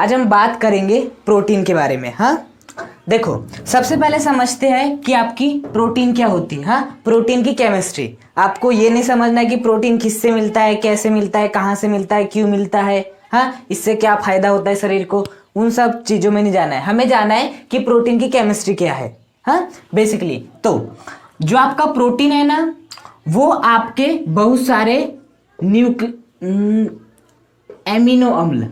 आज हम बात करेंगे प्रोटीन के बारे में। हाँ देखो, सबसे पहले समझते हैं कि आपकी प्रोटीन क्या होती है। हाँ, प्रोटीन की केमिस्ट्री। आपको ये नहीं समझना है कि प्रोटीन किससे मिलता है, कैसे मिलता है, कहाँ से मिलता है, क्यों मिलता है, हाँ इससे क्या फायदा होता है शरीर को, उन सब चीज़ों में नहीं जाना है। हमें जाना है कि प्रोटीन की केमिस्ट्री क्या है। हाँ बेसिकली तो जो आपका प्रोटीन है ना, वो आपके बहुत सारे एमिनो अम्ल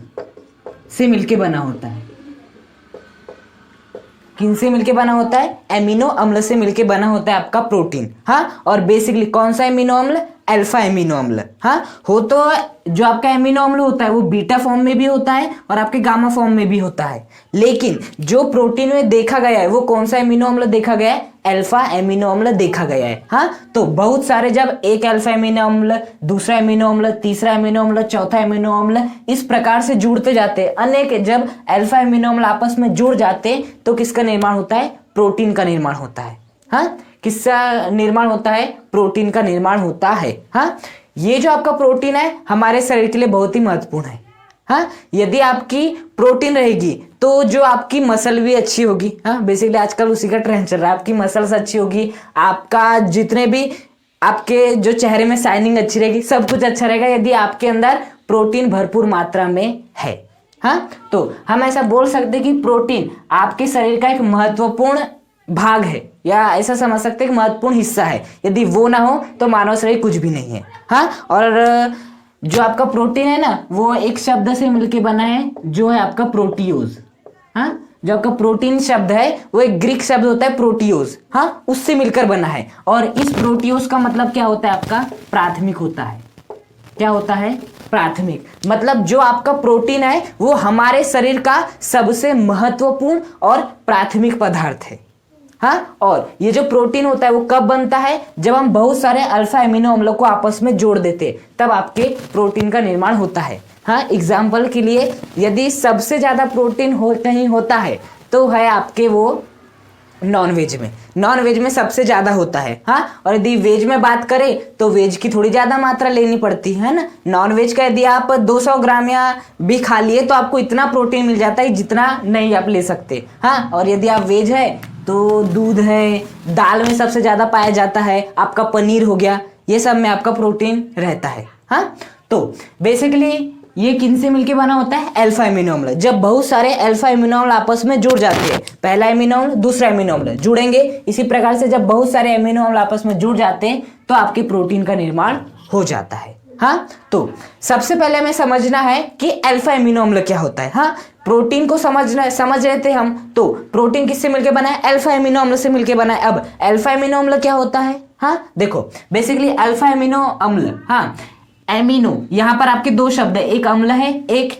से मिलके बना होता है। किन से मिलके बना होता है? एमिनो अम्ल से मिलके बना होता है आपका प्रोटीन। हाँ, और बेसिकली कौन सा एमिनो अम्ल? अल्फा एमिनो अम्ल। हाँ, हो तो जो आपका एमिनो अम्ल होता है वो बीटा फॉर्म में भी होता है और आपके गामा फॉर्म में भी होता है, लेकिन जो प्रोटीन में देखा गया है वो कौन सा एमिनो अम्ल देखा गया है? अल्फा एमिनो अम्ल देखा गया है। हाँ, तो बहुत सारे जब एक अल्फा एमिनो अम्ल, दूसरा एमिनो अम्ल, तीसरा एमिनो अम्ल, चौथा एमिनो अम्ल इस प्रकार से जुड़ते जाते हैं, अनेक जब अल्फा एमिनो अम्ल आपस में जुड़ जाते तो किसका निर्माण होता है? प्रोटीन का निर्माण होता है। हाँ, किसका निर्माण होता है? प्रोटीन का निर्माण होता है। हाँ, ये जो आपका प्रोटीन है हमारे शरीर के लिए बहुत ही महत्वपूर्ण है। हाँ, यदि आपकी प्रोटीन रहेगी तो जो आपकी मसल भी अच्छी होगी। हाँ, बेसिकली आजकल उसी का ट्रेंड चल रहा है, आपकी मसल्स अच्छी होगी, आपका जितने भी आपके जो चेहरे में शाइनिंग अच्छी रहेगी, सब कुछ अच्छा रहेगा यदि आपके अंदर प्रोटीन भरपूर मात्रा में है। हाँ, तो हम ऐसा बोल सकते हैं कि प्रोटीन आपके शरीर का एक महत्वपूर्ण भाग है, या ऐसा समझ सकते हैं कि महत्वपूर्ण हिस्सा है। यदि वो ना हो तो मानव शरीर कुछ भी नहीं है। हाँ, और जो आपका प्रोटीन है ना वो एक शब्द से मिलके बना है, जो है आपका प्रोटियोज। हाँ, जो आपका प्रोटीन शब्द है वो एक ग्रीक शब्द होता है प्रोटियोज। हाँ, उससे मिलकर बना है, और इस प्रोटियोज का मतलब क्या होता है? आपका प्राथमिक होता है। क्या होता है? प्राथमिक। मतलब जो आपका प्रोटीन है वो हमारे शरीर का सबसे महत्वपूर्ण और प्राथमिक पदार्थ है। हाँ, और ये जो प्रोटीन होता है वो कब बनता है? जब हम बहुत सारे अल्फा एमिनो अम्लों को आपस में जोड़ देते तब आपके प्रोटीन का निर्माण होता है। हाँ, एग्जाम्पल के लिए यदि सबसे ज्यादा प्रोटीन कहीं होता है तो है आपके वो नॉन वेज में। नॉन वेज में सबसे ज्यादा होता है। हाँ, और यदि वेज में बात करें तो वेज की थोड़ी ज्यादा मात्रा लेनी पड़ती है ना। नॉन वेज का यदि आप 200 ग्राम या भी खा लिए तो आपको इतना प्रोटीन मिल जाता है जितना नहीं आप ले सकते। हाँ, और यदि आप वेज है तो दूध है, दाल में सबसे ज्यादा पाया जाता है, आपका पनीर हो गया, ये सब में आपका प्रोटीन रहता है। हाँ, तो बेसिकली ये किन से मिलके बना होता है? अल्फा एमिनो अम्ल। जब बहुत सारे अल्फा एमिनो अम्ल आपस में जुड़ जाते हैं, पहला एमिनो अम्ल दूसरा एमिनो अम्ल जुड़ेंगे, इसी प्रकार से जब बहुत सारे एमिनो अम्ल आपस में जुड़ जाते हैं तो आपके प्रोटीन का निर्माण हो जाता है। हाँ, तो सबसे पहले हमें समझना है कि अल्फा एमिनो अम्ल क्या होता है। हाँ, प्रोटीन को समझ रहे थे हम, तो प्रोटीन किससे मिलके बना है? अल्फा एमिनो अम्ल से मिलके बना है। अब अल्फा एमिनो अम्ल क्या होता है? हाँ देखो, बेसिकली अल्फा एमिनो अम्ल, हाँ एमिनो, यहाँ पर आपके दो शब्द है, एक अम्ल है एक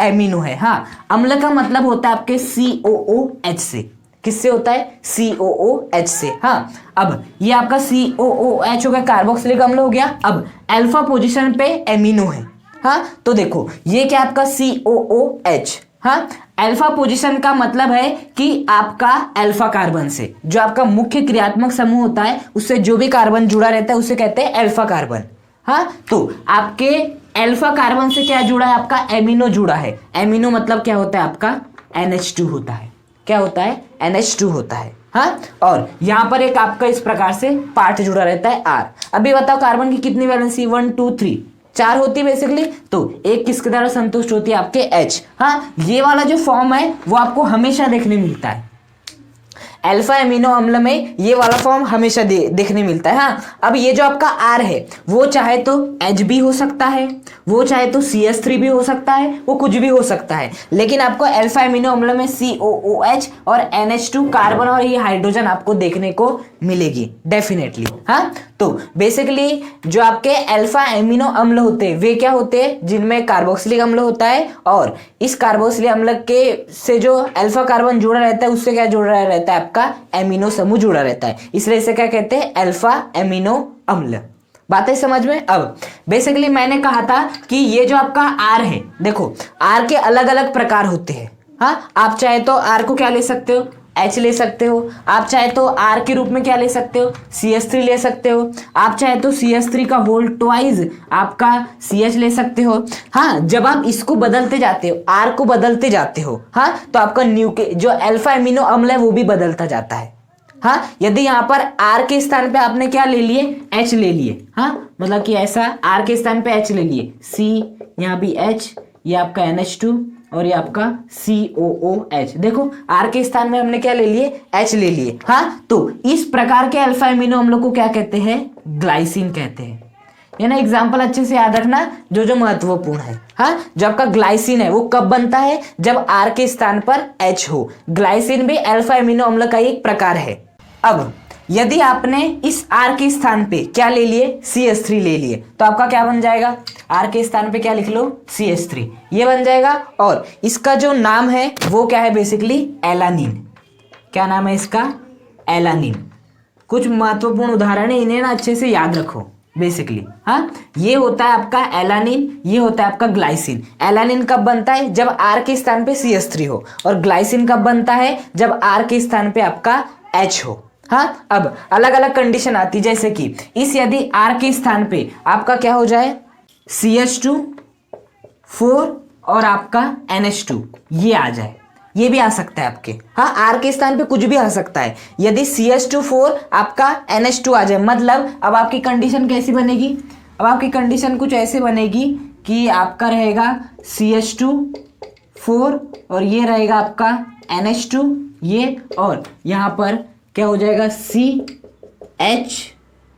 एमिनो है। हाँ, अम्ल का मतलब होता है आपके COOH से। किससे होता है? COOH से। हाँ, अब ये आपका COOH हो गया, कार्बोक्सिलिक अम्ल हो गया। अब अल्फा पोजीशन पे एमिनो है। हाँ, तो देखो ये क्या आपका COOH। हाँ, अल्फा पोजीशन का मतलब है कि आपका अल्फा कार्बन से, जो आपका मुख्य क्रियात्मक समूह होता है उससे जो भी कार्बन जुड़ा रहता है उसे कहते हैं अल्फा कार्बन। हाँ, तो आपके अल्फा कार्बन से क्या जुड़ा है? आपका एमिनो जुड़ा है। एमिनो मतलब क्या होता है? आपका NH2 होता है। क्या होता है? NH2 होता है। हाँ, और यहां पर एक आपका इस प्रकार से पार्ट जुड़ा रहता है R। अभी बताओ कार्बन की कितनी वैलेंसी? 1 2 3 4 होती है बेसिकली, तो एक किसके द्वारा संतुष्ट होती है? आपके H। हाँ, ये वाला जो फॉर्म है वो आपको हमेशा देखने मिलता है। अल्फा एमिनो अम्ल में ये वाला फॉर्म हमेशा देखने मिलता है। हाँ, अब ये जो आपका R है वो चाहे तो H भी हो सकता है, वो चाहे तो CH3 भी हो सकता है, वो कुछ भी हो सकता है, लेकिन आपको अल्फा एमिनो अम्ल में COOH और NH2 कार्बन और ये हाइड्रोजन आपको देखने को मिलेगी डेफिनेटली। हाँ, तो बेसिकली जो आपके अल्फा एमिनो अम्ल होते हैं वे क्या होते हैं? जिनमें कार्बोक्सिलिक अम्ल होता है, और इस कार्बोक्सिलिक अम्ल के से जो अल्फा कार्बन जुड़ा रहता है उससे क्या जुड़ा रहता है? आपका एमिनो समूह जुड़ा रहता है, इसलिए इसे क्या कहते हैं? अल्फा एमिनो अम्ल। बातें समझ में? अब बेसिकली मैंने कहा था कि ये जो आपका R है, देखो R के अलग अलग प्रकार होते हैं। हाँ, आप चाहे तो R को क्या ले सकते हो? H ले सकते हो। आप चाहे तो R के रूप में क्या ले सकते हो, CH3 ले सकते हो। आप चाहे तो CH3 का होल ट्वाइस आपका CH ले सकते हो। हाँ, जब आप इसको बदलते जाते हो, R को बदलते जाते हो, हाँ, तो आपका जो अल्फा एमिनो अम्ल है वो भी बदलता जाता है। हाँ, यदि यहाँ पर R के स्थान पे आपने क्या ले लिए, H ले लिए, हाँ, मतलब कि ऐसा R के स्थान पे H ले लिए, C, यहाँ भी H, ये आपका NH2 और ये आपका COOH। देखो R के स्थान में हमने क्या ले लिए, H ले लिए। हाँ, तो इस प्रकार के अल्फा एमिनो अम्लों को क्या कहते हैं, ग्लाइसिन कहते हैं। ये ना एग्जाम्पल अच्छे से याद रखना जो जो महत्वपूर्ण है। हाँ, जो आपका ग्लाइसिन है वो कब बनता है, जब R के स्थान पर H हो। ग्लाइसिन भी अल्फा एमिनो अम्ल का एक प्रकार है। अब यदि आपने इस R के स्थान पे क्या ले लिए, CH3 ले लिए, तो आपका क्या बन जाएगा, R के स्थान पे क्या लिख लो, CH3, ये बन जाएगा। और इसका जो नाम है वो क्या है, बेसिकली एलानिन। क्या नाम है इसका, एलानिन। कुछ महत्वपूर्ण उदाहरण है, इन्हें ना अच्छे से याद रखो बेसिकली। हाँ, ये होता है आपका एलानिन, ये होता है आपका ग्लाइसिन। एलानिन कब बनता है, जब R के स्थान पे CH3 हो, और ग्लाइसिन कब बनता है, जब R के स्थान पे आपका H हो। हाँ, अब अलग अलग कंडीशन आती, जैसे कि इस यदि R के स्थान पे आपका क्या हो जाए, CH2 4 और आपका NH2 ये आ जाए, ये भी आ सकता है आपके। हाँ, R के स्थान पे कुछ भी आ सकता है। यदि CH2 4 आपका NH2 आ जाए, मतलब अब आपकी कंडीशन कैसी बनेगी, अब आपकी कंडीशन कुछ ऐसे बनेगी कि आपका रहेगा CH2 4 और ये रहेगा आपका NH2 ये, और यहाँ पर क्या हो जाएगा CH,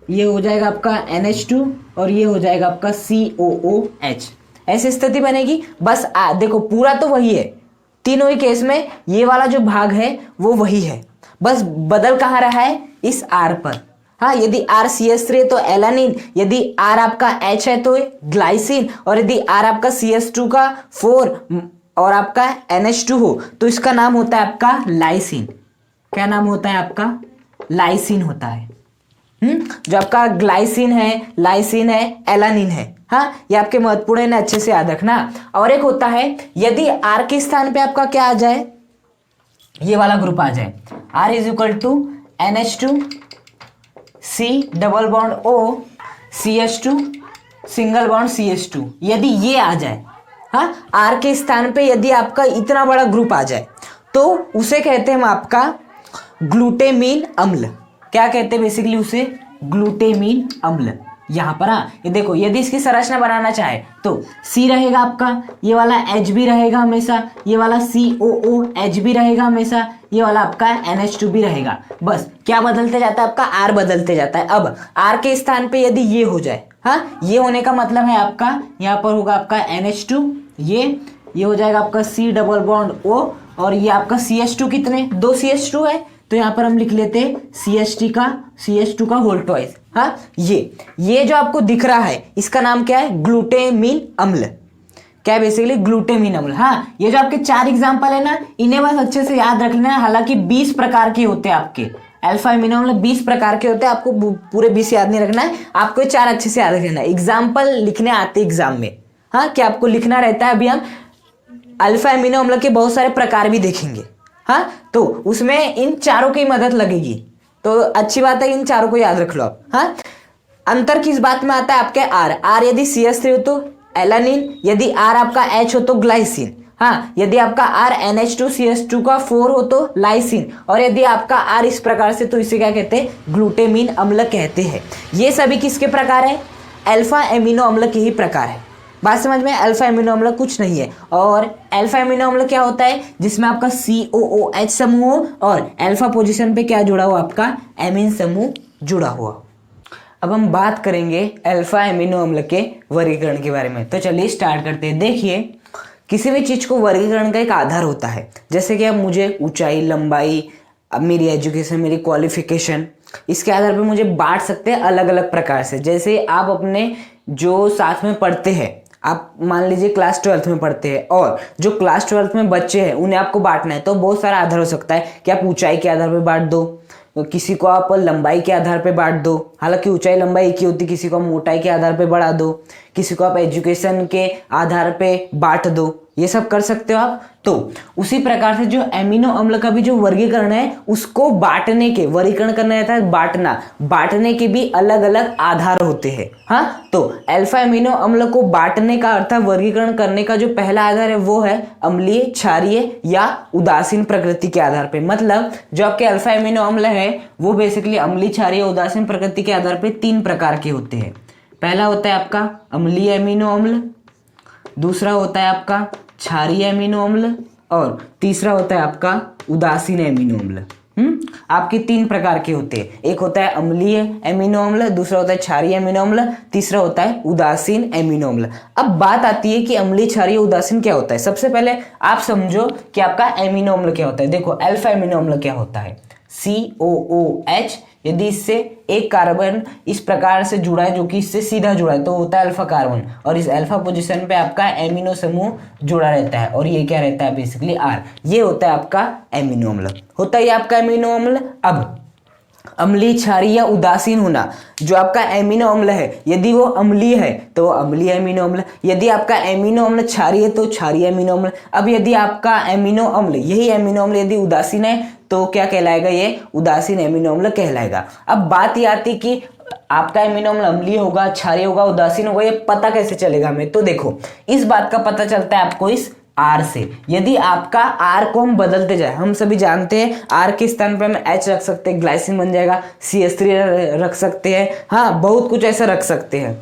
ये हो जाएगा आपका NH2 और ये हो जाएगा आपका COOH। ऐसी स्थिति बनेगी। बस देखो पूरा तो वही है, तीनों ही केस में ये वाला जो भाग है वो वही है, बस बदल कहाँ रहा है, इस R पर। हाँ, यदि R CH3 है तो एलानिन, यदि R आपका H है तो ग्लाइसिन, और यदि R आपका CH2 का 4 और आपका NH2 हो तो इसका नाम होता है आपका लाइसिन। क्या नाम होता है आपका, लाइसिन होता है। जो आपका ग्लाइसिन है, लाइसिन है, एलानिन है। हाँ, ये आपके महत्वपूर्ण है ना, अच्छे से याद रखना। और एक होता है यदि R के स्थान पे आपका क्या आ जाए, ये वाला ग्रुप आ जाए, R is equal to NH2 C double bond O CH2 single bond CH2, यदि ये आ जाए, हाँ, R के स्थान पे यदि आपका इतना बड़ा ग्रुप आ जाए तो उसे कहते हैं हम आपका ग्लूटेमीन अम्ल। क्या कहते हैं बेसिकली उसे, ग्लूटेमीन अम्ल। यहाँ पर हाँ, ये देखो यदि इसकी संरचना बनाना चाहे तो C रहेगा आपका, ये वाला H भी रहेगा हमेशा, ये वाला COOH भी रहेगा हमेशा, ये वाला आपका NH2 भी रहेगा। बस क्या बदलते जाता है, आपका R बदलते जाता है। अब R के स्थान पे यदि ये हो जाए, हाँ, ये होने का मतलब है आपका यहाँ पर होगा आपका NH2, ये हो जाएगा आपका C डबल बॉन्ड O, और ये आपका CH2 कितने, 2 CH2 है, तो यहाँ पर हम लिख लेते CH2 का होल ट्वाइस। हाँ, ये जो आपको दिख रहा है इसका नाम क्या है, ग्लूटेमीन अम्ल। क्या है बेसिकली, ग्लूटेमीन अम्ल। हाँ, ये जो आपके 4 एग्जांपल है ना, इन्हें बस अच्छे से याद रखना है। हालांकि 20 प्रकार के होते हैं आपके अल्फा एमिनो अम्ल, 20 प्रकार के होते हैं, आपको पूरे 20 याद नहीं रखना है, आपको 4 अच्छे से याद रखना है। एग्जाम्पल लिखने आते एग्जाम में, हाँ, क्या आपको लिखना रहता है। अभी हम अल्फा एमिनो अम्ल के बहुत सारे प्रकार भी देखेंगे, हाँ, तो उसमें इन चारों की मदद लगेगी, तो अच्छी बात है, इन चारों को याद रख लो आप। हाँ, अंतर किस बात में आता है आपके, R यदि CH3 हो तो एलानिन, यदि R आपका H हो तो ग्लाइसिन। हाँ, यदि आपका R NH2 CH2 का 4 हो तो लाइसिन, और यदि आपका R इस प्रकार से तो इसे क्या कहते हैं, ग्लूटेमीन अम्ल कहते हैं। ये सभी किसके प्रकार है, अल्फा एमिनो अम्ल के ही प्रकार है। बात समझ में, अल्फा एमिनो अम्ल कुछ नहीं है। और अल्फा एमिनो अम्ल क्या होता है, जिसमें आपका COOH समूह हो और अल्फा पोजीशन पे क्या जुड़ा हुआ, आपका एमीन समूह जुड़ा हुआ। अब हम बात करेंगे अल्फा एमिनो अम्ल के वर्गीकरण के बारे में, तो चलिए स्टार्ट करते हैं। देखिए, किसी भी चीज को वर्गीकरण का एक आधार होता है, जैसे कि अब मुझे ऊंचाई, लंबाई, अब मेरी एजुकेशन, मेरी क्वालिफिकेशन, इसके आधार पर मुझे बांट सकते हैं अलग अलग प्रकार से। जैसे आप अपने जो साथ में पढ़ते हैं, आप मान लीजिए क्लास 12th में पढ़ते हैं, और जो क्लास 12th में बच्चे हैं उन्हें आपको बांटना है, तो बहुत सारा आधार हो सकता है कि आप ऊंचाई के आधार पर बांट दो, किसी को आप लंबाई के आधार पे बांट दो, हालांकि ऊंचाई लंबाई एक ही होती, किसी को आप मोटाई के आधार पे बढ़ा दो, किसी को आप एजुकेशन के आधार पे बांट दो। ये सब कर सकते हो आप। तो उसी प्रकार से जो एमिनो अम्ल का भी जो वर्गीकरण है उसको बांटने के, वर्गीकरण करना रहता है बांटना, बांटने के भी अलग अलग आधार होते हैं। हाँ, तो अल्फा एमिनो अम्ल को बांटने का अर्थात वर्गीकरण करने का जो पहला आधार है वो है अम्लीय, क्षारीय या उदासीन प्रकृति के आधार पे। मतलब जो आपके अल्फा एमिनो अम्ल है वो बेसिकली अम्लीय, क्षारीय, उदासीन प्रकृति के आधार पे 3 प्रकार के होते हैं। पहला होता है आपका अम्लीय एमिनो अम्ल, दूसरा होता है आपका क्षारीय एमिनो अम्ल और तीसरा होता है आपका उदासीन एमिनो अम्ल। आपके 3 प्रकार के होते हैं। एक होता है अम्लीय एमिनो अम्ल, दूसरा होता है क्षारीय एमिनो अम्ल, तीसरा होता है उदासीन एमिनो अम्ल। अब बात आती है कि अम्लीय, क्षारीय, उदासीन क्या होता है। सबसे पहले आप समझो कि आपका एमिनो अम्ल क्या होता है। देखो अल्फा एमिनो अम्ल क्या होता है, COOH। यदि इससे एक कार्बन इस प्रकार से जुड़ा है जो कि इससे सीधा जुड़ा है तो होता है अल्फा कार्बन, और इस अल्फा पोजीशन पे आपका एमिनो समूह जुड़ा रहता है और ये क्या रहता है बेसिकली R। ये होता है आपका एमिनो अम्ल, होता है आपका एमिनो अम्ल। अब अम्लीय, क्षारीय या उदासीन होना, जो आपका एमिनो अम्ल है यदि वो अम्लीय है तो वो अम्लीय एमिनो अम्ल, यदि आपका एमिनो अम्ल क्षारीय है तो क्षारीय एमिनो अम्ल। अब यदि आपका एमिनो अम्ल, यही एमिनो अम्ल यदि उदासीन है तो क्या कहलाएगा, ये उदासीन एमिनो अम्ल कहलाएगा। अब बात ये आती कि आपका एमिनो अम्ल अम्लीय होगा, क्षारीय होगा, उदासीन होगा, ये पता कैसे चलेगा हमें। तो देखो इस बात का पता चलता है आपको इस R से। यदि आपका R को हम बदलते जाए, हम सभी जानते हैं R के स्थान पे हम H रख सकते हैं, ग्लाइसिन बन जाएगा, CH3 रख सकते हैं, हाँ बहुत कुछ ऐसा रख सकते हैं।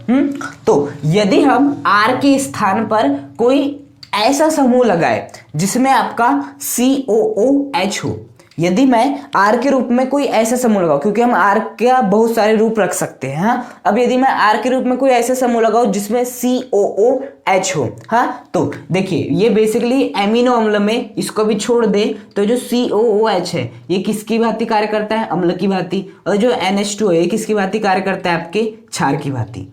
तो यदि हम R के स्थान पर कोई ऐसा समूह लगाए जिसमें आपका COOH हो, यदि मैं R के रूप में कोई ऐसा समूह लगाऊं, क्योंकि हम R का बहुत सारे रूप रख सकते हैं। हाँ, अब यदि मैं R के रूप में कोई ऐसा समूह लगाऊं जिसमें COOH हो, हाँ तो देखिए ये बेसिकली एमिनो अम्ल में इसको भी छोड़ दे तो जो COOH है ये किसकी भांति कार्य करता है, अम्ल की भांति, और जो NH2 है ये किसकी भांति कार्य करता है, आपके क्षार की भांति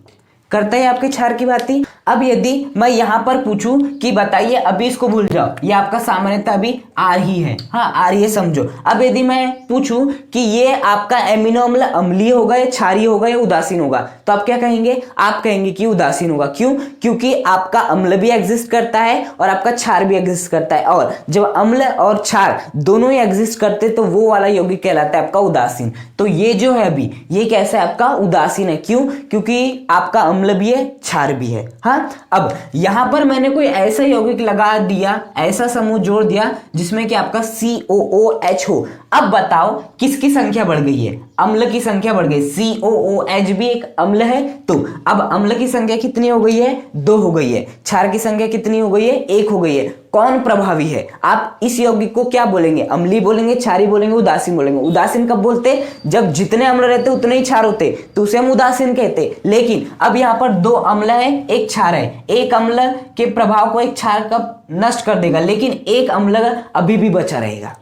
करता है, आपके क्षार की भांति। अब यदि मैं यहां पर पूछूं कि बताइए, अभी इसको भूल जाओ, ये आपका सामान्यतः अभी R ही है, हाँ R ये समझो। अब यदि मैं पूछूं कि ये आपका एमिनो अम्ल अम्लीय होगा या क्षारीय होगा या उदासीन होगा, तो आप क्या कहेंगे, आप कहेंगे कि उदासीन होगा। क्यों, क्योंकि आपका अम्ल भी एग्जिस्ट करता है और आपका क्षार भी एग्जिस्ट करता है, और जब अम्ल और क्षार दोनों ही एग्जिस्ट करते तो वो वाला यौगिक कहलाता है आपका उदासीन। तो ये जो है अभी ये कैसा है, आपका उदासीन है। क्यों, क्योंकि आपका अम्ल भी है, क्षार भी है। हाँ, अब यहां पर मैंने कोई ऐसा यौगिक लगा दिया, ऐसा समूह जोड़ दिया जिसमें कि आपका COOH हो। अब बताओ किसकी संख्या बढ़ गई है, अम्ल की संख्या बढ़ गई। COOH भी एक अम्ल है, तो अब अम्ल की संख्या कितनी हो गई है, 2 हो गई है। क्षार की संख्या कितनी हो गई है, 1 हो गई है। कौन प्रभावी है, आप इस यौगिक को क्या बोलेंगे, अम्लीय बोलेंगे, क्षारीय बोलेंगे, उदासीन बोलेंगे। उदासीन कब बोलते, जब जितने अम्ल रहते उतने ही क्षार होते तो उसे हम उदासीन कहते। लेकिन अब यहाँ पर 2 अम्ल है, 1 क्षार है, एक अम्ल के प्रभाव को एक क्षार कब नष्ट कर देगा, लेकिन एक अम्ल अभी भी बचा रहेगा।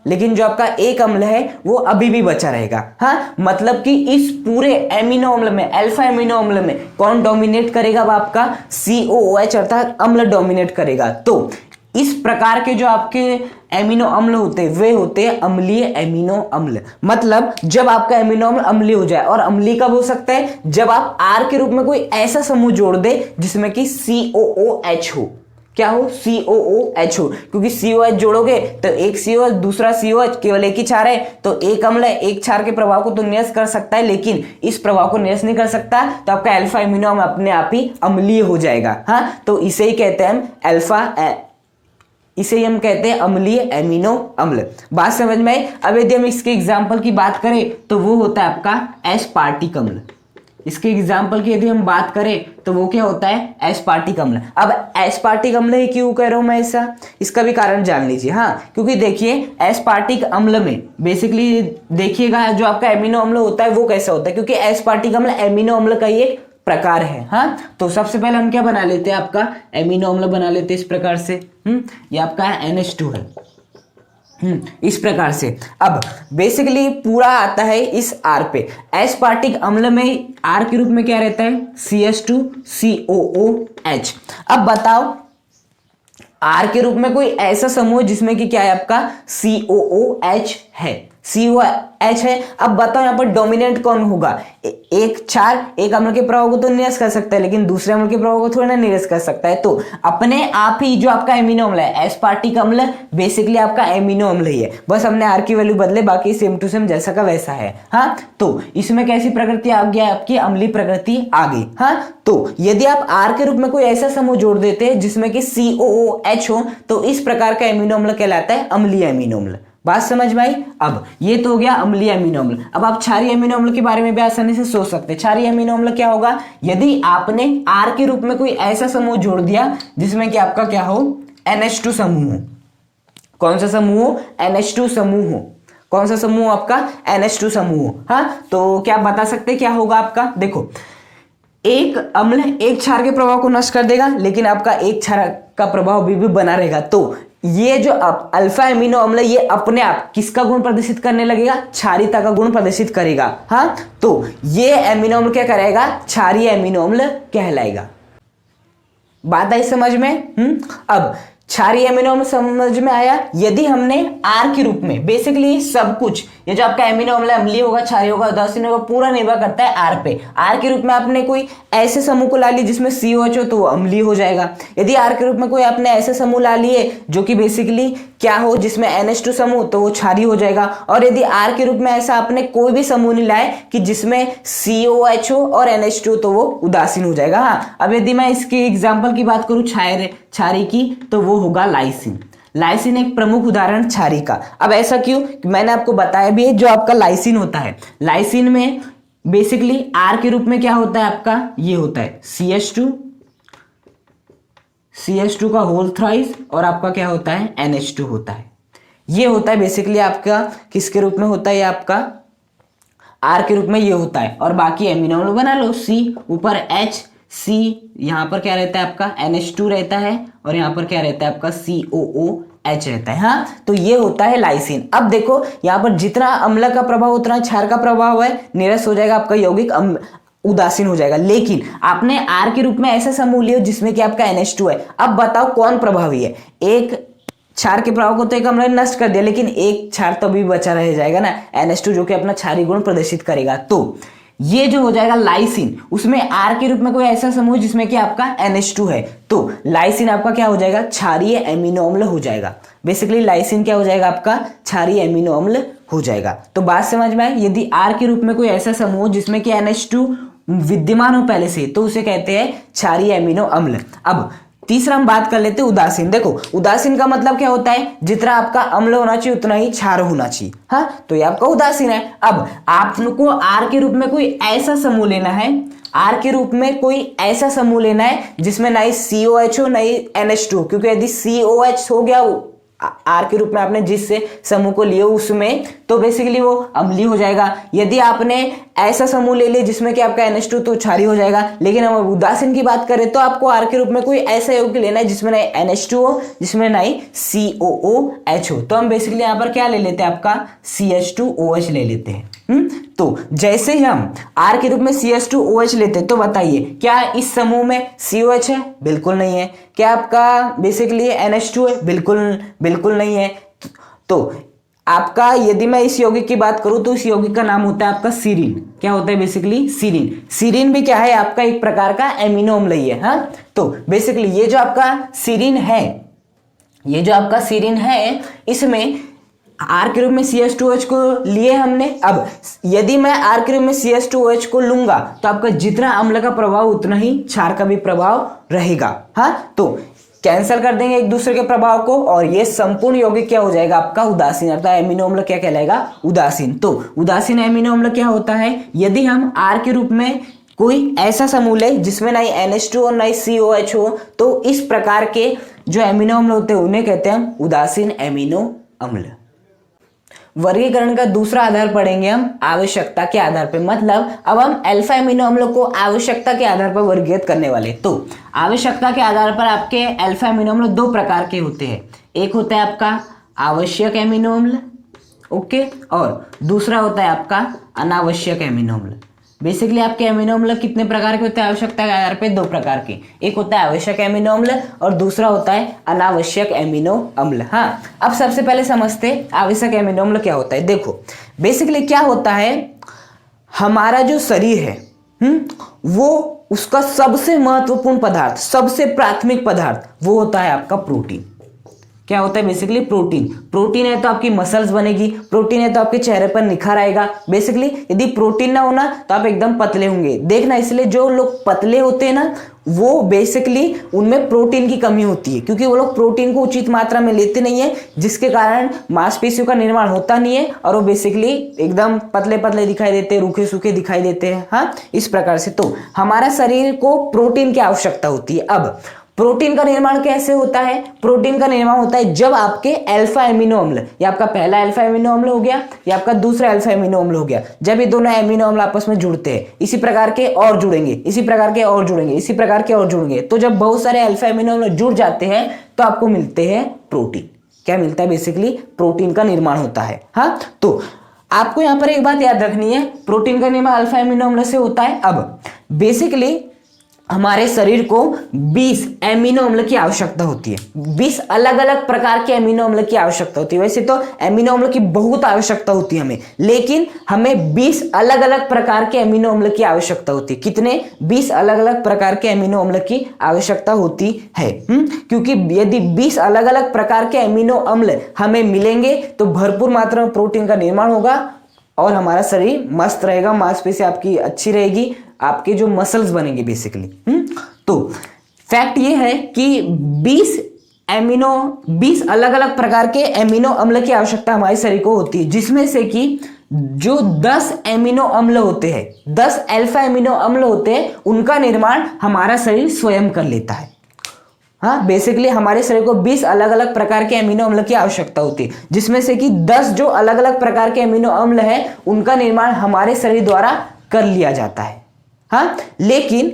लेकिन जो आपका एक अम्ल है वो अभी भी बचा रहेगा। हाँ, मतलब कि इस पूरे एमिनो अम्ल में, अल्फा एमिनो अम्ल में कौन डोमिनेट करेगा, अब आपका COOH अर्थात अम्ल डोमिनेट करेगा। तो इस प्रकार के जो आपके एमिनो अम्ल होते हैं वे होते हैं अम्लीय एमिनो अम्ल। मतलब जब आपका एमिनो अम्ल अम्लीय हो जाए, और अम्लीय कब हो सकता है, जब आप R के रूप में कोई ऐसा समूह जोड़ दे जिसमें कि COOH हो। क्या हो, COOH हो, क्योंकि COH जोड़ोगे तो एक COH दूसरा COH, केवल एक ही क्षार है तो एक अम्ल है, एक क्षार के प्रभाव को तो निरस्त कर सकता है लेकिन इस प्रभाव को निरस्त नहीं कर सकता, तो आपका अल्फा एमिनो अम्ल अपने आप ही अम्लीय हो जाएगा। हाँ, तो इसे ही कहते हैं हम इसे ही हम कहते हैं अम्लीय एमिनो अम्ल। बात समझ में आई। अब यदि हम इसके एग्जाम्पल की बात करें तो वो होता है आपका एस्पार्टिक अम्ल। इसके एग्जाम्पल की यदि हम बात करें तो वो क्या होता है, एस्पार्टिक अम्ल। अब एस्पार्टिक अम्ल ही क्यों कह रहा हूं मैं ऐसा, इसका भी कारण जान लीजिए। हाँ, क्योंकि देखिए एस्पार्टिक अम्ल में बेसिकली देखिएगा जो आपका एमिनो अम्ल होता है वो कैसा होता है, क्योंकि एस्पार्टिक अम्ल एमिनो अम्ल का ही एक प्रकार है। हाँ, तो सबसे पहले हम क्या बना लेते हैं, आपका एमिनो अम्ल बना लेते हैं इस प्रकार से। ये आपका NH2 है। इस प्रकार से अब बेसिकली पूरा आता है इस R पे। एस्पार्टिक अम्ल में R के रूप में क्या रहता है, CH2COOH। अब बताओ R के रूप में कोई ऐसा समूह जिसमें कि क्या है, आपका COOH है। COH है। अब बताओ यहाँ पर डोमिनेंट कौन होगा? एक क्षार एक अम्ल के प्रभाव को तो निरस्त कर सकता है, लेकिन दूसरे अम्ल के प्रभाव को थोड़ा ना निरस्त कर सकता है। तो अपने आप ही जो आपका एमिनो अम्ल है, एस्पार्टिक अम्ल बेसिकली आपका एमिनो अम्ल ही है, बस हमने आर की वैल्यू बदले, बाकी सेम टू सेम जैसा का वैसा है। हाँ, तो इसमें कैसी प्रकृति आ गया? आपकी अम्लीय प्रकृति आ गई। हाँ, तो यदि आप आर के रूप में कोई ऐसा समूह जोड़ देते हैं जिसमें कि COOH हो, तो इस प्रकार का एमिनो अम्ल कहलाता है अम्लीय एमिनो अम्ल। बात समझ में आई? अब ये तो हो गया अम्लीय एमिनो अम्ल। अब आप क्षारीय एमिनो अम्ल के बारे में भी आसानी से सोच सकते हैं। क्षारीय एमिनो अम्ल क्या होगा? यदि आपने आर के रूप में कोई ऐसा समूह जोड़ दिया जिसमें कि आपका क्या हो? NH2 समूह हो। कौन सा समूह हो? NH2 समूह हो। कौन सा समूह आपका? NH2 समूह हो। हाँ, तो क्या बता सकते क्या होगा आपका? देखो, एक अम्ल एक क्षार के प्रभाव को नष्ट कर देगा, लेकिन आपका एक क्षार का प्रभाव भी बना रहेगा। तो ये जो अल्फा एमिनो अम्ल ये अपने आप किसका गुण प्रदर्शित करने लगेगा? क्षारीयता का गुण प्रदर्शित करेगा। हाँ, तो ये एमिनो अम्ल क्या करेगा? क्षारीय एमिनो अम्ल कहलाएगा। बात आई समझ में? अब क्षारीय एमिनो अम्ल समझ में आया। यदि हमने आर के रूप में बेसिकली सब कुछ, ये जो आपका एमिनो अम्ल अम्लीय होगा, क्षारीय होगा, उदासीन होगा, पूरा निर्भर करता है आर पे। आर के रूप में आपने कोई ऐसे समूह को ला ली जिसमें COH हो, तो वो अम्लीय हो जाएगा। यदि आर के रूप में कोई आपने ऐसे समूह ला लिए जो कि बेसिकली क्या हो, जिसमें NH2 समूह, तो वो क्षारीय हो जाएगा। और यदि आर के रूप में ऐसा आपने कोई भी समूह नहीं लाए कि जिसमें COH हो और NH2, तो वो उदासीन हो जाएगा। हाँ, अब यदि मैं इसके एग्जाम्पल की बात करूं क्षारीय की, तो वो होगा लाइसिन। लाइसिन एक प्रमुख उदाहरण क्षारीय का। अब ऐसा क्यों? मैंने आपको बताया भी है, जो आपका लाइसिन होता है, लाइसिन में बेसिकली आर के रूप में क्या होता है आपका? ये होता है CH2 का होल थ्राइस, और आपका क्या होता है? NH2 होता है। ये होता है बेसिकली आपका किसके रूप में होता है? ये आपका आर के रूप में ये होता है। और बाकी एमिनो अम्ल बना लो, C ऊपर H, C यहाँ पर क्या रहता है आपका? NH2 रहता है, और यहाँ पर क्या रहता है आपका? COOH रहता है। हाँ, तो ये होता है लाइसिन। अब देखो, यहाँ पर जितना अम्ल का प्रभाव उतना क्षार का प्रभाव है, निरस्त हो जाएगा आपका यौगिक, उदासीन हो जाएगा। लेकिन आपने आर के रूप में ऐसा समूह लिया जिसमें कि आपका NH2 है। अब बताओ कौन प्रभावी है? एक क्षार के प्रभाव को तो एक अम्ल ने नष्ट कर दिया, लेकिन एक क्षार तो भी बचा रह जाएगा ना, NH2, जो कि अपना क्षारीय गुण प्रदर्शित करेगा। तो ये जो हो जाएगा लाइसिन, उसमें आर के रूप में कोई ऐसा समूह जिसमें कि आपका NH2 है, तो लाइसिन आपका क्या हो जाएगा? क्षारीय एमिनो अम्ल हो जाएगा। बेसिकली लाइसिन क्या हो जाएगा आपका? क्षारीय एमिनो अम्ल हो जाएगा। तो बात समझ में आई? यदि आर के रूप में कोई ऐसा समूह जिसमें कि NH2 विद्यमान हो पहले से, तो उसे कहते हैं क्षारीय एमिनो अम्ल। अब तीसरा हम बात कर लेते हैं उदासीन। देखो, उदासीन का मतलब क्या होता है? जितना आपका अम्ल होना चाहिए उतना ही क्षार होना चाहिए। हाँ, तो ये आपका उदासीन है। अब आपको आर के रूप में कोई ऐसा समूह लेना है, आर के रूप में कोई ऐसा समूह लेना है जिसमें ना ही COH हो ना ही NH2 हो, क्योंकि यदि COH हो गया वो आर के रूप में आपने जिस समूह को लिए उसमें, तो बेसिकली वो अम्लीय हो जाएगा। यदि आपने ऐसा समूह ले लिया जिसमें कि आपका NH2, तो क्षारीय हो जाएगा। लेकिन हम उदासीन की बात करें तो आपको आर के रूप में कोई ऐसा यौगिक लेना है जिसमें ना NH2 हो, जिसमें ना ही COOH हो। तो हम बेसिकली यहाँ पर क्या ले लेते हैं? आपका CH2OH ले लेते हैं। तो जैसे ही हम आर के रूप में CH2OH लेते हैं, तो बताइए क्या इस समूह में COH है? बिल्कुल नहीं है। क्या आपका बेसिकली NH2 है? बिल्कुल नहीं है। तो आपका यदि मैं इस यौगिक की बात करूं तो इस यौगिक का नाम होता है आपका सीरीन। क्या होता है? Basically serine. सीरीन भी क्या है? आपका एक प्रकार का एमिनो अम्ल ही है। हाँ, तो बेसिकली ये जो आपका सीरीन है, इसमें आर के रूप में CH2OH को लिए हमने। अब यदि मैं आर के रूप में CH2OH को लूंगा तो आपका जितना अम्ल का प्रभाव उतना ही क्षार का भी प्रभाव रहेगा। हाँ, तो कैंसिल कर देंगे एक दूसरे के प्रभाव को, और ये संपूर्ण यौगिक क्या हो जाएगा? आपका उदासीन, अर्थात एमिनो अम्ल क्या कहलाएगा? उदासीन। तो उदासीन एमिनो अम्ल क्या होता है? यदि हम आर के रूप में कोई ऐसा समूह ले जिसमें ना ही NH2 और ना ही COH हो, तो इस प्रकार के जो एमिनो अम्ल होते हैं उन्हें कहते हैं हम उदासीन एमिनो अम्ल। वर्गीकरण का दूसरा आधार पढ़ेंगे हम आवश्यकता के आधार पर। मतलब अब हम अल्फा एमिनो अम्लों को आवश्यकता के आधार पर वर्गीकृत करने वाले। तो आवश्यकता के आधार पर आपके अल्फा एमिनो अम्ल दो प्रकार के होते हैं। एक होता है आपका आवश्यक एमिनो अम्ल, ओके, और दूसरा होता है आपका अनावश्यक एमिनो अम्ल। बेसिकली आपके अमीनो अम्ल कितने प्रकार के होते हैं आवश्यकता के आधार पे? 2 प्रकार के। एक होता है आवश्यक अमीनो अम्ल और दूसरा होता है अनावश्यक अमीनो अम्ल। हाँ, अब सबसे पहले समझते हैं आवश्यक अमीनो अम्ल क्या होता है। देखो बेसिकली क्या होता है, हमारा जो शरीर है वो उसका सबसे महत्वपूर्ण पदार्थ, सबसे प्राथमिक पदार्थ वो होता है आपका प्रोटीन। क्या होता है? Basically protein. प्रोटीन है तो आपकी मसल्स बनेगी, प्रोटीन है तो आपके चेहरे पर निखार आएगा। बेसिकली यदि प्रोटीन ना होना तो आप एकदम पतले होंगे। देखना, इसलिए जो लोग पतले होते हैं ना वो बेसिकली उनमें प्रोटीन की कमी होती है, क्योंकि वो लोग प्रोटीन को उचित मात्रा में लेते नहीं है, जिसके कारण मांसपेशियों का निर्माण होता नहीं है और वो बेसिकली एकदम पतले पतले दिखाई देते हैं, रूखे सूखे दिखाई देते हैं। हाँ, इस प्रकार से तो हमारा शरीर को प्रोटीन की आवश्यकता होती है। अब प्रोटीन का निर्माण कैसे होता है? प्रोटीन का निर्माण होता है जब आपके अल्फा एमिनो अम्ल, या आपका पहला अल्फा एमिनो अम्ल हो गया या आपका दूसरा अल्फा एमिनो अम्ल हो गया, जब ये दोनों एमिनो अम्ल आपस में जुड़ते हैं, इसी प्रकार के और जुड़ेंगे, इसी प्रकार के और जुड़ेंगे, इसी प्रकार के और जुड़ेंगे, तो जब बहुत सारे अल्फा एमिनो अम्ल जुड़ जाते हैं तो आपको मिलते हैं प्रोटीन। क्या मिलता है? बेसिकली प्रोटीन का निर्माण होता है। हाँ, तो आपको यहां पर एक बात याद रखनी है, प्रोटीन का निर्माण अल्फा एमिनो अम्ल से होता है। अब बेसिकली हमारे शरीर को 20 एमिनो अम्ल की आवश्यकता होती है, 20 अलग अलग प्रकार के एमिनो अम्ल की आवश्यकता होती है। वैसे तो एमिनो अम्ल की बहुत आवश्यकता होती है हमें, लेकिन हमें 20 अलग अलग प्रकार के एमिनो अम्ल की आवश्यकता होती है। कितने? 20 अलग अलग प्रकार के एमिनो अम्ल की आवश्यकता होती है। क्योंकि यदि 20 अलग अलग प्रकार के एमिनो अम्ल हमें मिलेंगे तो भरपूर मात्रा में प्रोटीन का निर्माण होगा और हमारा शरीर मस्त रहेगा, मांसपेशी आपकी अच्छी रहेगी, आपके जो मसल्स बनेंगे बेसिकली। तो फैक्ट ये है कि 20 अलग अलग प्रकार के एमिनो अम्ल की आवश्यकता हमारे शरीर को होती है, जिसमें से कि जो 10 एमिनो अम्ल होते हैं, 10 अल्फा एमिनो अम्ल होते हैं, उनका निर्माण हमारा शरीर स्वयं कर लेता है। हाँ, बेसिकली हमारे शरीर को 20 अलग अलग प्रकार के एमिनो अम्ल की आवश्यकता होती है, जिसमें से कि 10 जो अलग अलग प्रकार के एमिनो अम्ल है उनका निर्माण हमारे शरीर द्वारा कर लिया जाता है। हाँ, लेकिन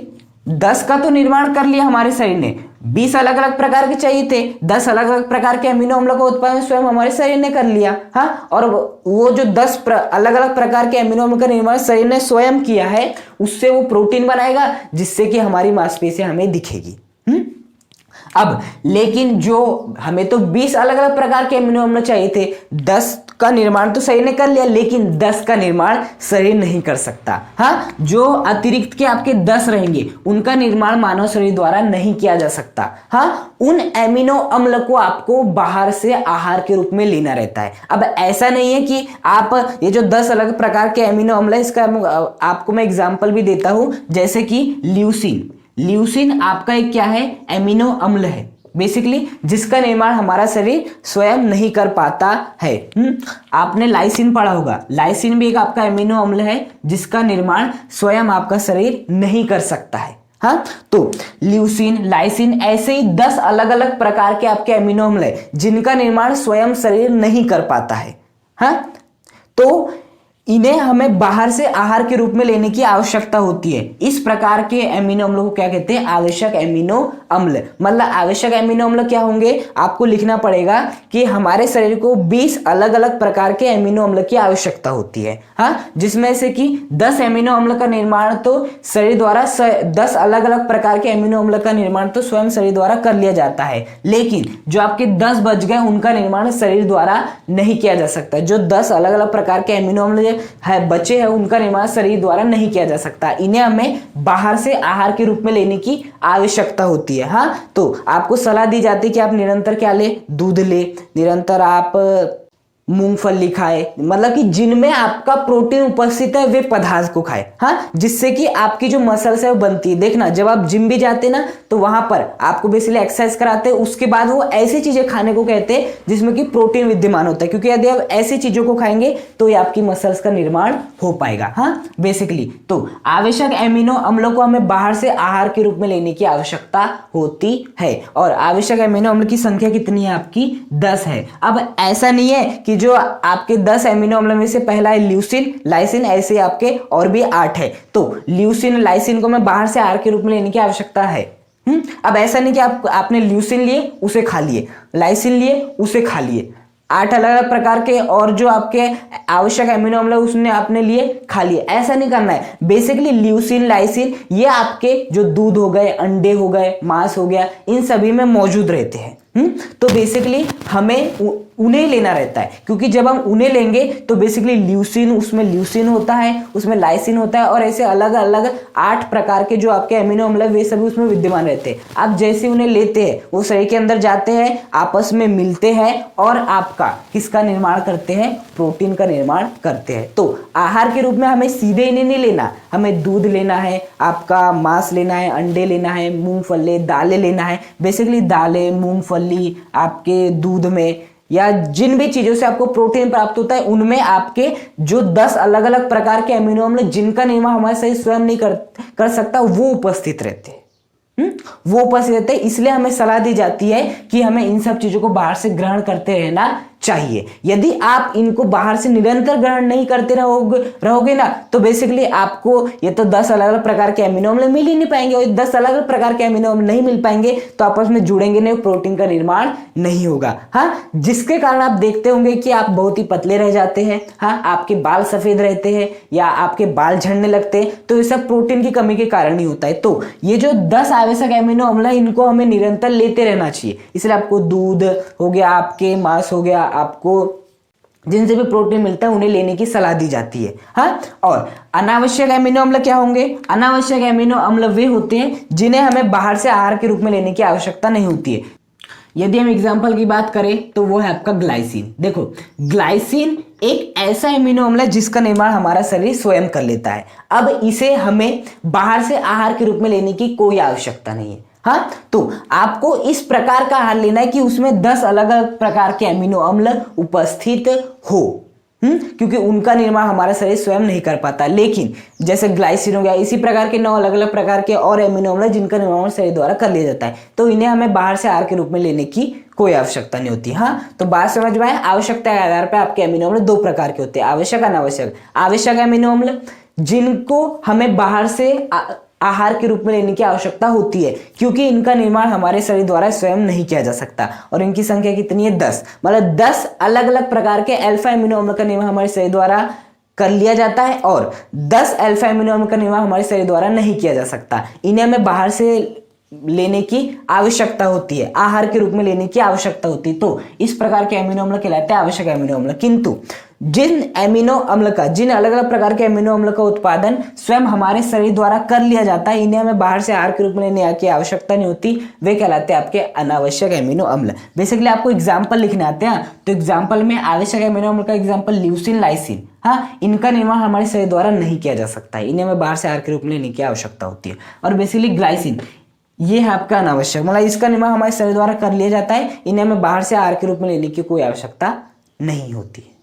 10 का तो निर्माण कर लिया हमारे शरीर ने, 20 अलग अलग प्रकार के चाहिए थे, 10 अलग अलग प्रकार के एमिनो अम्ल का उत्पादन स्वयं हमारे शरीर ने कर लिया। हाँ, और वो जो 10 अलग अलग प्रकार के एमिनो अम्ल का निर्माण शरीर ने स्वयं किया है, उससे वो प्रोटीन बनाएगा, जिससे कि हमारी मांसपेशियां हमें दिखेगी। अब लेकिन जो हमें तो 20 अलग अलग प्रकार के एमिनो अम्ल चाहिए थे, 10 का निर्माण तो शरीर ने कर लिया, लेकिन 10 का निर्माण शरीर नहीं कर सकता। हाँ, जो अतिरिक्त के आपके 10 रहेंगे उनका निर्माण मानव शरीर द्वारा नहीं किया जा सकता। हाँ, उन एमिनो अम्ल को आपको बाहर से आहार के रूप में लेना रहता है। अब ऐसा नहीं है कि आप ये जो 10 अलग प्रकार के एमिनो अम्ल है, इसका आपको मैं एग्जाम्पल भी देता हूं, जैसे कि ल्यूसीन। ल्यूसीन आपका एक क्या है? एमिनो अम्ल है बेसिकली, जिसका निर्माण हमारा शरीर स्वयं नहीं कर पाता है। आपने लाइसिन पढ़ा होगा, लाइसिन भी एक आपका एमिनो अम्ल है जिसका निर्माण स्वयं आपका शरीर नहीं कर सकता है। हाँ, तो ल्यूसीन, लाइसिन, ऐसे ही 10 अलग अलग प्रकार के आपके एमिनो अम्ल है जिनका निर्माण स्वयं शरीर नहीं कर पाता है। हाँ, तो इन्हें हमें बाहर से आहार के रूप में लेने की आवश्यकता होती है। इस प्रकार के एमिनो अम्लों को क्या कहते हैं? आवश्यक एमिनो अम्ल। मतलब आवश्यक एमिनो अम्ल क्या होंगे? आपको लिखना पड़ेगा कि हमारे शरीर को 20 अलग अलग प्रकार के एमिनो अम्ल की आवश्यकता होती है। हाँ, जिसमें से कि 10 एमिनो अम्ल का निर्माण तो शरीर द्वारा 10 अलग अलग प्रकार के एमिनो अम्ल का निर्माण तो स्वयं शरीर द्वारा कर लिया जाता है, लेकिन जो आपके 10 बच गए उनका निर्माण शरीर द्वारा नहीं किया जा सकता। जो 10 अलग अलग प्रकार के एमिनो अम्ल है बचे हैं उनका निर्माण शरीर द्वारा नहीं किया जा सकता, इन्हें हमें बाहर से आहार के रूप में लेने की आवश्यकता होती है। हाँ, तो आपको सलाह दी जाती है कि आप निरंतर क्या ले? दूध ले, निरंतर आप मूंगफली खाए, मतलब कि जिनमें आपका प्रोटीन उपस्थित है वे पदार्थ को खाए। हाँ, जिससे कि आपकी जो मसल्स है वो बनती है। देखना, जब आप जिम भी जाते ना तो वहां पर आपको बेसिकली एक्सरसाइज कराते हैं, उसके बाद वो ऐसी चीजें खाने को कहते हैं जिसमें कि प्रोटीन विद्यमान होता है, क्योंकि यदि आप ऐसी चीजों को खाएंगे तो ये आपकी मसल्स का निर्माण हो पाएगा। हाँ, बेसिकली तो आवश्यक एमिनो अम्लों को हमें बाहर से आहार के रूप में लेने की आवश्यकता होती है, और आवश्यक एमिनो अम्ल की संख्या कितनी है? आपकी 10 है। अब ऐसा नहीं है कि जो आपके 10 एमिनो अम्ल में से पहला है ल्यूसीन, लाइसिन, ऐसे आपके और भी 8 है। तो ल्यूसीन, लाइसिन को मैं बाहर से आहार के रूप में लेने की आवश्यकता है। अब ऐसा नहीं कि आपने ल्यूसीन लिए उसे खा लिए, लाइसिन लिए उसे खा लिए, 8 अलग अलग प्रकार के और जो आपके आवश्यक एमिनो अम्ल उसने आपने लिए खा लिए, ऐसा नहीं करना है। बेसिकली ल्यूसीन, लाइसिन ये आपके जो दूध हो गए, अंडे हो गए, मांस हो गया, इन सभी में मौजूद रहते हैं। तो बेसिकली हमें उन्हें लेना रहता है, क्योंकि जब हम उन्हें लेंगे तो बेसिकली ल्यूसीन, उसमें ल्यूसीन होता है, उसमें लाइसिन होता है और ऐसे अलग अलग 8 प्रकार के जो आपके एमिनो अम्ल वे सभी उसमें विद्यमान रहते हैं। आप जैसे उन्हें लेते हैं वो शरीर के अंदर जाते हैं, आपस में मिलते हैं और आपका किसका निर्माण करते हैं, प्रोटीन का निर्माण करते हैं। तो आहार के रूप में हमें सीधे इन्हें नहीं लेना, हमें दूध लेना है, आपका मांस लेना है, अंडे लेना है, मूंगफली, दालें लेना है। बेसिकली दालें, मूंगफली, आपके दूध में या जिन भी चीजों से आपको प्रोटीन प्राप्त होता है उनमें आपके जो 10 अलग अलग प्रकार के अमीनो अम्ल जिनका निर्माण हमारे शरीर स्वयं नहीं कर सकता वो उपस्थित रहते हैं। वो उपस्थित रहते हैं, इसलिए हमें सलाह दी जाती है कि हमें इन सब चीजों को बाहर से ग्रहण करते रहना चाहिए। यदि आप इनको बाहर से निरंतर ग्रहण नहीं करते रहोगे ना तो बेसिकली आपको ये तो 10 अलग अलग प्रकार के एमिनो अम्ल मिल ही नहीं पाएंगे, और 10 अलग अलग प्रकार के एमिनो अम्ल नहीं मिल पाएंगे तो आपस में जुड़ेंगे नहीं, प्रोटीन का निर्माण नहीं होगा। हाँ, जिसके कारण आप देखते होंगे कि आप बहुत ही पतले रह जाते हैं, हाँ, आपके बाल सफेद रहते हैं या आपके बाल झड़ने लगते हैं, तो ये सब प्रोटीन की कमी के कारण ही होता है। तो ये जो 10 आवश्यक एमिनो अम्ल है इनको हमें निरंतर लेते रहना चाहिए। इसलिए आपको दूध हो गया, आपके मांस हो गया, आपको जिनसे भी प्रोटीन मिलता है उन्हें लेने की सलाह दी जाती है। हाँ, और अनावश्यक एमिनो अम्ल क्या होंगे? अनावश्यक एमिनो अम्ल वे होते हैं जिन्हें हमें बाहर से आहार के रूप में लेने की आवश्यकता नहीं होती है। यदि हम एग्जांपल की बात करें तो वो है आपका ग्लाइसिन। देखो, ग्लाइसिन एक ऐसा एमिनो अम्ल है जिसका निर्माण हमारा शरीर स्वयं कर लेता है। अब इसे हमें बाहर से आहार के रूप में लेने की कोई आवश्यकता नहीं है। हाँ, तो आपको इस प्रकार का आहार लेना है कि उसमें 10 अलग अलग प्रकार के एमिनो अम्ल उपस्थित हो, क्योंकि उनका निर्माण हमारा शरीर स्वयं नहीं कर पाता। लेकिन जैसे ग्लाइसिन हो गया, इसी प्रकार के 9 अलग अलग प्रकार के और एमिनो अम्ल जिनका निर्माण शरीर द्वारा कर लिया जाता है, तो इन्हें हमें बाहर से आहार के रूप में लेने की कोई आवश्यकता नहीं होती। हाँ, तो बात समझ में आए? आवश्यकता के आधार पर आपके एमिनो अम्ल 2 प्रकार के होते हैं, आवश्यक, अनावश्यक। आवश्यक एमिनो अम्ल जिनको हमें बाहर से आहार के रूप में लेने की आवश्यकता होती है, क्योंकि इनका निर्माण हमारे शरीर द्वारा स्वयं नहीं किया जा सकता, और इनकी संख्या कितनी है? 10। मतलब 10 अलग अलग प्रकार के अल्फा एमिनो अम्ल का निर्माण हमारे शरीर द्वारा कर लिया जाता है और 10 अल्फा एमिनो अम्ल का निर्माण हमारे शरीर द्वारा नहीं किया जा सकता। इन्हें हमें बाहर से लेने की आवश्यकता होती है, आहार के रूप में लेने की आवश्यकता होती है। तो इस प्रकार के एमिनो अम्ल कहलाते हैं आवश्यक एमिनो अम्ल। किंतु जिन अलग अलग प्रकार के एमिनो अम्ल का उत्पादन स्वयं हमारे शरीर द्वारा कर लिया जाता है, इन्हें हमें बाहर से आहार के रूप में लेने की आवश्यकता नहीं होती, वे कहलाते हैं आपके अनावश्यक एमिनो अम्ल। बेसिकली आपको एग्जाम्पल लिखने आते हैं, तो एग्जाम्पल में आवश्यक एमिनो अम्ल का एग्जाम्पल ल्यूसीन, लाइसिन। हाँ, इनका निर्माण हमारे शरीर द्वारा नहीं किया जा सकता है, इन्हें हमें बाहर से आहार के रूप में लेने की आवश्यकता होती है। और बेसिकली ग्लाइसिन ये है आपका अनावश्यक, मतलब इसका निर्माण हमारे शरीर द्वारा कर लिया जाता है, इन्हें हमें बाहर से आहार के रूप में लेने की कोई आवश्यकता नहीं होती है।